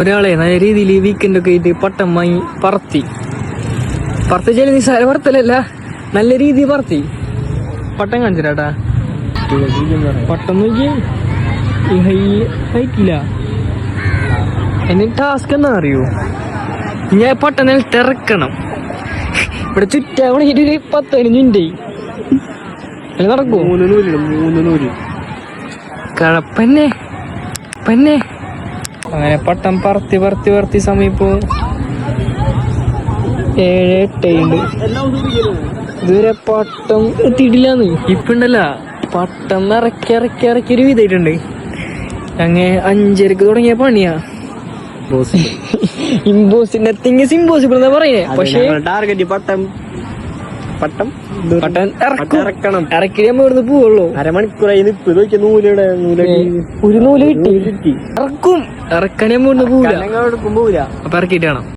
ഒരാളെ നല്ല രീതിയിൽ വീക്കെൻഡ് ഒക്കെ ആയിട്ട് പട്ടം വാങ്ങി പറത്തിച്ചാൽ നിസ്സാര പറത്തലല്ല, നല്ല രീതിയിൽ പറത്തി. പട്ടം കാണിച്ചിട്ടാ പട്ടം നോക്കി ഹൈറ്റില്ല. എന്നിട്ട് ടാസ്ക് എന്താ അറിയോ, ഞാൻ പട്ടം നിലത്തിറക്കണം. ഇവിടെ ചുറ്റാവണെങ്കിൽ 10-15 മിനിറ്റ് നടക്കൂ. 3 നൂല് കഴപ്പന്നെ പന്നെ. അങ്ങനെ പട്ടം പറത്തി സമയം ഇപ്പോ 7-8 ഇതുവരെ പട്ടം എത്തിയിട്ടില്ലാന്ന്. ഇപ്പണ്ടല്ല പട്ടം ഇറക്കി ഒരു വിധായിട്ടുണ്ട്. അങ്ങനെ 5:30 തുടങ്ങിയ പണിയാ. ഇമ്പോസിബിൾ എന്നാ പറയണേ. പക്ഷേ ടാർഗറ്റ് പട്ടം ഇറക്കണം. ഇറക്കി നമ്മ ഇവിടുന്ന് പോവുള്ളൂ. അരമണിക്കൂറായി നിപ്പ് നോക്കിയ നൂലിടെ ഒരു നൂല് കിട്ടി ഇറക്കും. ഇറക്കാൻ നമ്മ ഇവിടുന്ന് പോവില്ല. പോവില്ല. അപ്പൊ ഇറക്കിയിട്ട് വേണം.